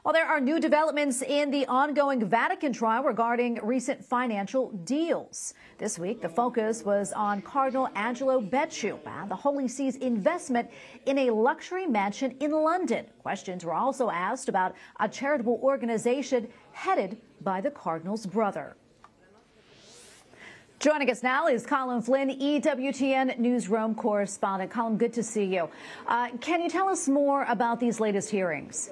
Well, there are new developments in the ongoing Vatican trial regarding recent financial deals. This week, the focus was on Cardinal Angelo Becciu and the Holy See's investment in a luxury mansion in London. Questions were also asked about a charitable organization headed by the Cardinal's brother. Joining us now is Colm Flynn, EWTN News Nightly Correspondent. Colm, good to see you. Can you tell us more about these latest hearings?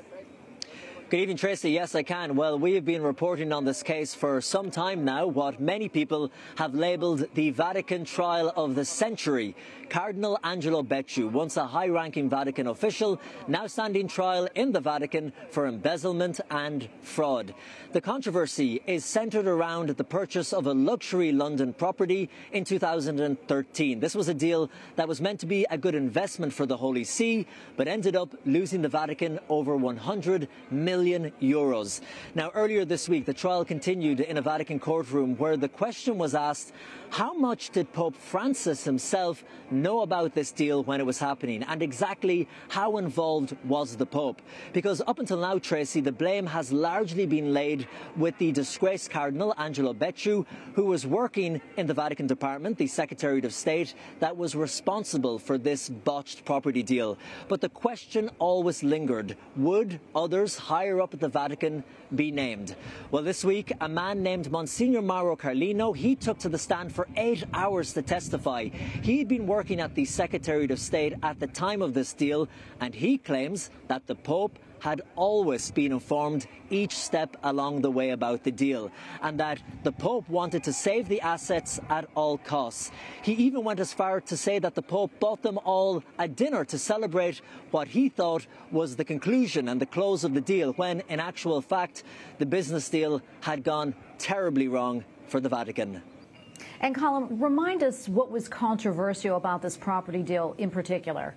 Good evening, Tracy. Yes, I can. Well, we have been reporting on this case for some time now, what many people have labelled the Vatican trial of the century. Cardinal Angelo Becciu, once a high-ranking Vatican official, now standing trial in the Vatican for embezzlement and fraud. The controversy is centred around the purchase of a luxury London property in 2013. This was a deal that was meant to be a good investment for the Holy See, but ended up losing the Vatican over 100 million euros. Now, earlier this week, the trial continued in a Vatican courtroom where the question was asked, how much did Pope Francis himself know about this deal when it was happening, and exactly how involved was the Pope? Because up until now, Tracy, the blame has largely been laid with the disgraced Cardinal Angelo Becciu, who was working in the Vatican department, the Secretariat of State, that was responsible for this botched property deal. But the question always lingered, would others higher up at the Vatican be named? Well, this week, a man named Monsignor Mauro Carlino, he took to the stand for 8 hours to testify. He'd been working at the Secretariat of State at the time of this deal, and he claims that the Pope had always been informed each step along the way about the deal, and that the Pope wanted to save the assets at all costs. He even went as far to say that the Pope bought them all a dinner to celebrate what he thought was the conclusion and the close of the deal, when in actual fact the business deal had gone terribly wrong for the Vatican. And Colm, remind us what was controversial about this property deal in particular.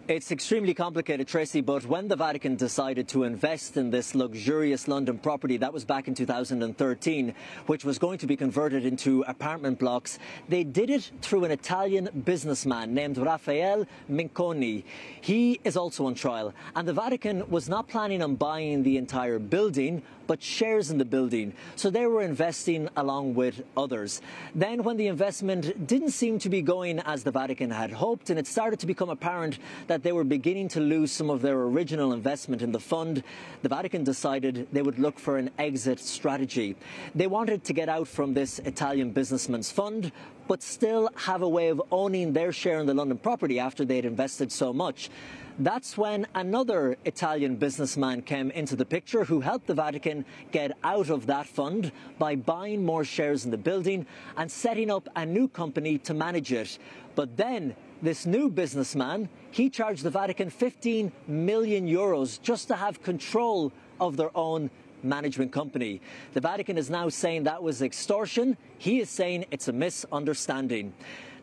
It's extremely complicated, Tracy, but when the Vatican decided to invest in this luxurious London property, that was back in 2013, which was going to be converted into apartment blocks, they did it through an Italian businessman named Raffaele Minconi. He is also on trial, and the Vatican was not planning on buying the entire building, but shares in the building, so they were investing along with others. Then when the investment didn't seem to be going as the Vatican had hoped, and it started to become apparent that they were beginning to lose some of their original investment in the fund, the Vatican decided they would look for an exit strategy. They wanted to get out from this Italian businessman's fund, but still have a way of owning their share in the London property after they'd invested so much. That's when another Italian businessman came into the picture who helped the Vatican get out of that fund by buying more shares in the building and setting up a new company to manage it. But then this new businessman, he charged the Vatican 15 million euros just to have control of their own management company. The Vatican is now saying that was extortion. He is saying it's a misunderstanding.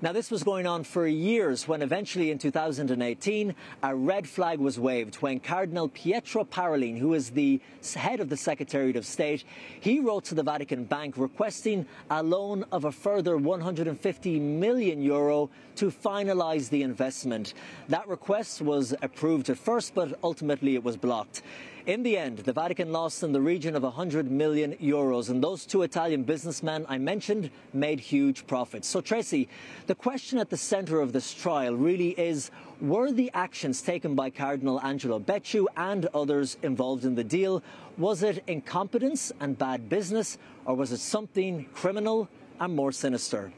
Now, this was going on for years when eventually in 2018 a red flag was waved when Cardinal Pietro Parolin, who is the head of the Secretariat of State, he wrote to the Vatican Bank requesting a loan of a further 150 million euro to finalise the investment. That request was approved at first, but ultimately it was blocked. In the end, the Vatican lost in the region of 100 million euros, and those two Italian businessmen I mentioned made huge profits. So, Tracy, the question at the centre of this trial really is, were the actions taken by Cardinal Angelo Becciu and others involved in the deal, was it incompetence and bad business, or was it something criminal and more sinister?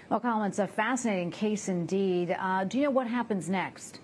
Well, Colm, it's a fascinating case indeed. Do you know what happens next?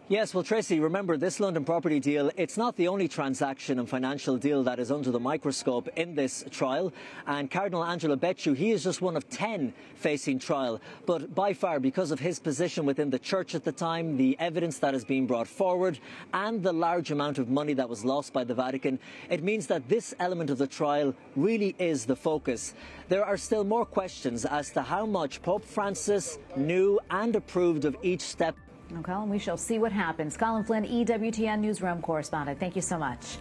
Yes, well, Tracy, remember, this London property deal, it's not the only transaction and financial deal that is under the microscope in this trial. And Cardinal Angelo Becciu, he is just one of 10 facing trial. But by far, because of his position within the church at the time, the evidence that is being brought forward, and the large amount of money that was lost by the Vatican, it means that this element of the trial really is the focus. There are still more questions as to how much Pope Francis knew and approved of each step. Okay, and we shall see what happens. Colm Flynn, EWTN Newsroom Correspondent. Thank you so much.